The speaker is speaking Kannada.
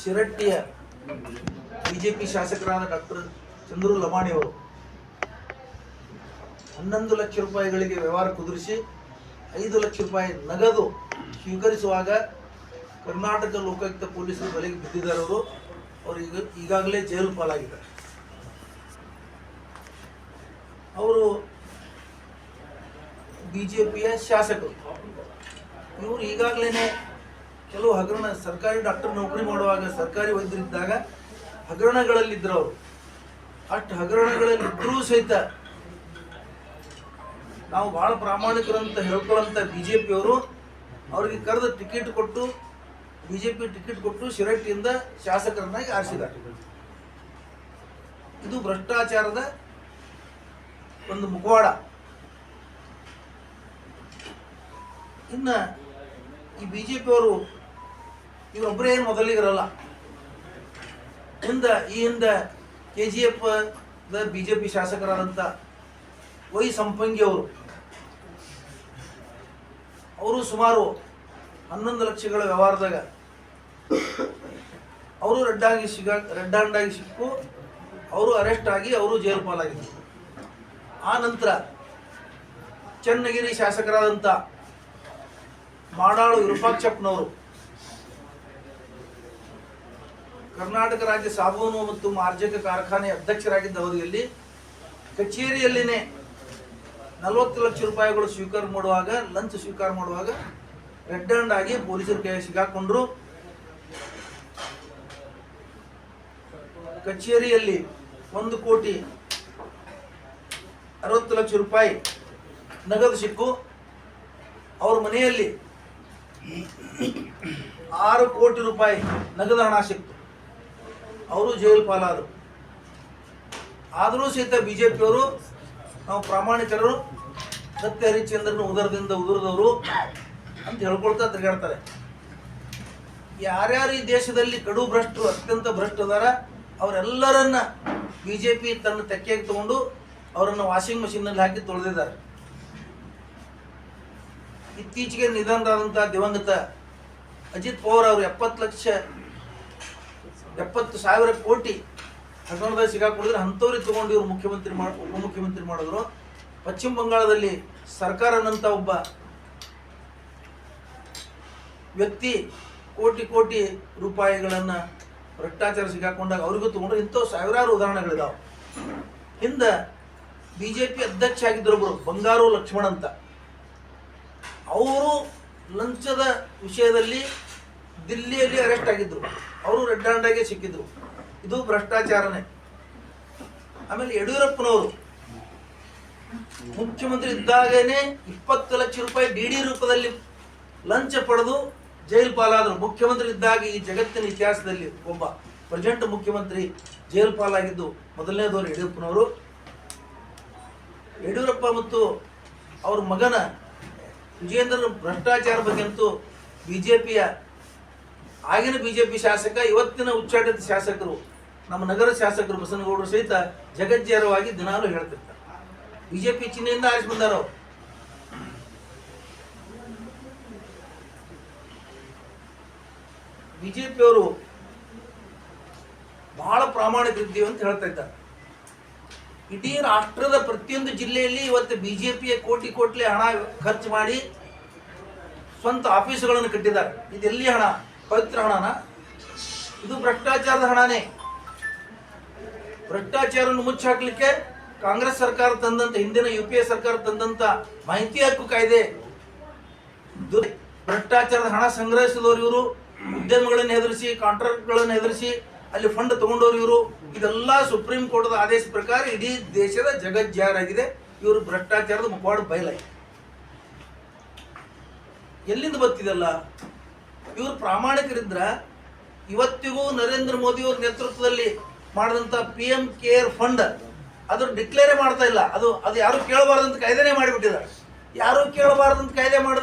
ಶಿರಟ್ಟಿಯ ಬಿಜೆಪಿ ಶಾಸಕರಾದ ಡಾಕ್ಟರ್ ಚಂದ್ರು ಲಮಾಣಿ ಅವರು 11 ಲಕ್ಷ ರೂಪಾಯಿಗಳಿಗೆ ವ್ಯವಹಾರ ಕುದುರಿಸಿ 5 ಲಕ್ಷ ರೂಪಾಯಿ ನಗದು ಸ್ವೀಕರಿಸುವಾಗ ಕರ್ನಾಟಕ ಲೋಕಾಯುಕ್ತ ಪೊಲೀಸರು ಬಲೆಗೆ ಬಿದ್ದಿದ್ದಾರೆ. ಅವರು ಈಗಾಗಲೇ ಜೈಲು ಪಾಲಾಗಿದ್ದಾರೆ. ಅವರು ಬಿಜೆಪಿಯ ಶಾಸಕರು. ಇವರು ಈಗಾಗಲೇ ಕೆಲವು ಹಗರಣ, ಸರ್ಕಾರಿ ಡಾಕ್ಟರ್ ನೌಕರಿ ಮಾಡುವಾಗ, ಸರ್ಕಾರಿ ವೈದ್ಯರಿದ್ದಾಗ ಹಗರಣಗಳಲ್ಲಿದ್ದರು. ಅವರು ಅಷ್ಟು ಹಗರಣಗಳಲ್ಲಿದ್ದರೂ ಸಹಿತ ನಾವು ಭಾಳ ಪ್ರಾಮಾಣಿಕರಂತ ಹೇಳ್ಕೊಳ್ಳೋಂಥ ಬಿಜೆಪಿಯವರು ಅವರಿಗೆ ಕರೆದು ಟಿಕೆಟ್ ಕೊಟ್ಟು, ಬಿಜೆಪಿ ಟಿಕೆಟ್ ಕೊಟ್ಟು ಶಿರಟ್ಟಿಯಿಂದ ಶಾಸಕರನ್ನಾಗಿ ಆರಿಸಿದ್ದಾರೆ. ಇದು ಭ್ರಷ್ಟಾಚಾರದ ಒಂದು ಮುಖವಾಡ. ಇನ್ನು ಈ ಬಿಜೆಪಿಯವರು ಇವರೊಬ್ಬರೇ ಏನು ಮೊದಲಿಗರಲ್ಲ. ಈ ಹಿಂದೆ KGF ಬಿಜೆಪಿ ಶಾಸಕರಾದಂಥ ವೈ ಸಂಪಂಗಿ ಅವರು ಸುಮಾರು 11 ಲಕ್ಷಗಳ ವ್ಯವಹಾರದಾಗ ಅವರು ರೆಡ್ ಹ್ಯಾಂಡಾಗಿ ಸಿಕ್ಕು ಅವರು ಅರೆಸ್ಟ್ ಆಗಿ ಅವರು ಜೈಲು ಪಾಲಾಗಿದ್ದರು. ಆ ನಂತರ ಚನ್ನಗಿರಿ ಶಾಸಕರಾದಂಥ ಮಾಡಾಳು ವಿರೂಪಾಕ್ಷಪ್ಪನವರು ಕರ್ನಾಟಕ ರಾಜ್ಯ ಸಾಬೂನು ಮತ್ತು ಮಾರ್ಜಕ ಕಾರ್ಖಾನೆ ಅಧ್ಯಕ್ಷರಾಗಿದ್ದ ಅವಧಿಯಲ್ಲಿ ಕಚೇರಿಯಲ್ಲಿನೇ 40 ಲಕ್ಷ ರೂಪಾಯಿಗಳು ಲಂಚ ಸ್ವೀಕಾರ ಮಾಡುವಾಗ ರೆಡ್ ಹ್ಯಾಂಡ್ ಆಗಿ ಪೊಲೀಸರ ಕೈ ಸಿಗಾಕೊಂಡ್ರು. ಕಚೇರಿಯಲ್ಲಿ 1,60 ಲಕ್ಷ ರೂಪಾಯಿ ನಗದು ಸಿಕ್ಕು. ಅವ್ರ ಮನೆಯಲ್ಲಿ 6 ಕೋಟಿ ರೂಪಾಯಿ ನಗದು ಹಣ ಸಿಕ್ತು. ಅವರು ಜೈಲು ಪಾಲಾದರು. ಆದರೂ ಸಹಿತ ಬಿಜೆಪಿಯವರು ನಾವು ಪ್ರಾಮಾಣಿಕರು, ಸತ್ಯ ಹರಿಶ್ಚಂದ್ರನ ಉದರದಿಂದ ಉದುರಿದವರು ಅಂತ ಹೇಳ್ಕೊಳ್ತಾ ತಿರುಗಾಡ್ತಾರೆ. ಯಾರ್ಯಾರು ಈ ದೇಶದಲ್ಲಿ ಕಡು ಭ್ರಷ್ಟರು, ಅತ್ಯಂತ ಭ್ರಷ್ಟದಾರ, ಅವರೆಲ್ಲರನ್ನ ಬಿಜೆಪಿ ತನ್ನ ತೆಕ್ಕೆಗೆ ತಗೊಂಡು ಅವರನ್ನು ವಾಷಿಂಗ್ ಮಷೀನ್ನಲ್ಲಿ ಹಾಕಿ ತೊಳೆದಿದ್ದಾರೆ. ಇತ್ತೀಚೆಗೆ ನಿಧನರಾದಂಥ ದಿವಂಗತ ಅಜಿತ್ ಪವಾರ್ ಅವರು 70,000 ಕೋಟಿ ಹಗರಣದಾಗ ಸಿಗಾಕೊಂಡಿದ್ರೆ ಅಂಥವ್ರಿಗೆ ತಗೊಂಡು ಇವರು ಉಪಮುಖ್ಯಮಂತ್ರಿ ಮಾಡಿದ್ರು. ಪಶ್ಚಿಮ ಬಂಗಾಳದಲ್ಲಿ ಸರ್ಕಾರನಂತ ಒಬ್ಬ ವ್ಯಕ್ತಿ ಕೋಟಿ ರೂಪಾಯಿಗಳನ್ನು ಭ್ರಷ್ಟಾಚಾರ ಸಿಗಾಕೊಂಡಾಗ ಅವರಿಗೂ ತಗೊಂಡ್ರೆ ಇಂಥವು ಸಾವಿರಾರು ಉದಾಹರಣೆಗಳಿದಾವೆ. ಹಿಂದೆ ಬಿಜೆಪಿ ಅಧ್ಯಕ್ಷ ಆಗಿದ್ದರೊಬ್ಬರು ಬಂಗಾರು ಲಕ್ಷ್ಮಣ್ ಅಂತ, ಅವರು ಲಂಚದ ವಿಷಯದಲ್ಲಿ ದಿಲ್ಲಿಯಲ್ಲಿ ಅರೆಸ್ಟ್ ಆಗಿದ್ರು. ಅವರು ರೆಡ್ ಹ್ಯಾಂಡಾಗೆ ಸಿಕ್ಕಿದ್ರು. ಇದು ಭ್ರಷ್ಟಾಚಾರನೇ. ಆಮೇಲೆ ಯಡಿಯೂರಪ್ಪನವರು ಮುಖ್ಯಮಂತ್ರಿ ಇದ್ದಾಗೇನೆ 20 ಲಕ್ಷ ರೂಪಾಯಿ DD ರೂಪದಲ್ಲಿ ಲಂಚ ಪಡೆದು ಜೈಲು ಪಾಲಾದರು. ಮುಖ್ಯಮಂತ್ರಿ ಇದ್ದಾಗ ಈ ಜಗತ್ತಿನ ಇತಿಹಾಸದಲ್ಲಿ ಒಬ್ಬ ಪ್ರೆಸಿಡೆಂಟ್ ಮುಖ್ಯಮಂತ್ರಿ ಜೈಲು ಪಾಲಾಗಿದ್ದು ಮೊದಲನೇದವರು ಯಡಿಯೂರಪ್ಪನವರು. ಯಡಿಯೂರಪ್ಪ ಮತ್ತು ಅವ್ರ ಮಗನ ವಿಜೇಂದ್ರ ಭ್ರಷ್ಟಾಚಾರ ಬಗ್ಗೆ ಅಂತೂ ಆಗಿನ ಬಿಜೆಪಿ ಶಾಸಕ, ಇವತ್ತಿನ ಉಚ್ಚಾಟಿತ ಶಾಸಕರು, ನಮ್ಮ ನಗರ ಶಾಸಕರು ಬಸನಗೌಡರು ಸಹಿತ ಜಗಜ್ಜಾರವಾಗಿ ದಿನಾಲೂ ಹೇಳ್ತಿರ್ತಾರೆ. ಬಿಜೆಪಿ ಚಿಹ್ನೆಯಿಂದ ಆರಿಸಿ ಬಂದಾರ. ಬಿಜೆಪಿಯವರು ಬಹಳ ಪ್ರಾಮಾಣಿಕರಿದ್ದೀವಿ ಅಂತ ಹೇಳ್ತಾ ಇದ್ದಾರೆ. ಇಡೀ ರಾಷ್ಟ್ರದ ಪ್ರತಿಯೊಂದು ಜಿಲ್ಲೆಯಲ್ಲಿ ಇವತ್ತು ಬಿಜೆಪಿಯ ಕೋಟಿ ಹಣ ಖರ್ಚು ಮಾಡಿ ಸ್ವಂತ ಆಫೀಸುಗಳನ್ನು ಕಟ್ಟಿದ್ದಾರೆ. ಇದೆಲ್ಲಿ ಹಣ? ಪವಿತ್ರ ಹಣನ? ಇದು ಭ್ರಷ್ಟಾಚಾರದ ಹಣನೇ. ಭ್ರಷ್ಟಾಚಾರವನ್ನು ಮುಚ್ಚಾಕ್ಲಿಕ್ಕೆ ಕಾಂಗ್ರೆಸ್ ಸರ್ಕಾರ ತಂದಂತ, ಹಿಂದಿನ UPA ಸರ್ಕಾರ ತಂದಂತ ಮಾಹಿತಿ ಹಕ್ಕು ಕಾಯ್ದೆ, ಭ್ರಷ್ಟಾಚಾರದ ಹಣ ಸಂಗ್ರಹಿಸಿದವರು ಇವರು, ಉದ್ಯಮಗಳನ್ನು ಹೆದರಿಸಿ, ಕಾಂಟ್ರಾಕ್ಟ್ಗಳನ್ನು ಹೆದರಿಸಿ ಅಲ್ಲಿ ಫಂಡ್ ತಗೊಂಡವರು ಇವರು. ಇದೆಲ್ಲ ಸುಪ್ರೀಂ ಕೋರ್ಟ್ದ ಆದೇಶ ಪ್ರಕಾರ ಇಡೀ ದೇಶದ ಜಗಜ್ಜಾರಾಗಿದೆ. ಇವರು ಭ್ರಷ್ಟಾಚಾರದ ಮುಖವಾಡ ಬಯಲಾಗಿದೆ. ಎಲ್ಲಿಂದ ಬರ್ತಿದಲ್ಲ? ಇವರು ಪ್ರಾಮಾಣಿಕರಿದ್ರ ಇವತ್ತಿಗೂ ನರೇಂದ್ರ ಮೋದಿ ಅವರ ನೇತೃತ್ವದಲ್ಲಿ ಮಾಡಿದಂಥ PM ಕೇರ್ ಫಂಡ್ ಅದು ಡಿಕ್ಲೇರೇ ಮಾಡ್ತಾ ಇಲ್ಲ. ಅದು ಯಾರು ಕೇಳಬಾರ್ದಂತ ಕಾಯ್ದೆನೇ ಮಾಡಿಬಿಟ್ಟಿದ್ದಾರೆ. ಯಾರು ಕೇಳಬಾರ್ದಂತ ಕಾಯ್ದೆ ಮಾಡಿದ್ರೆ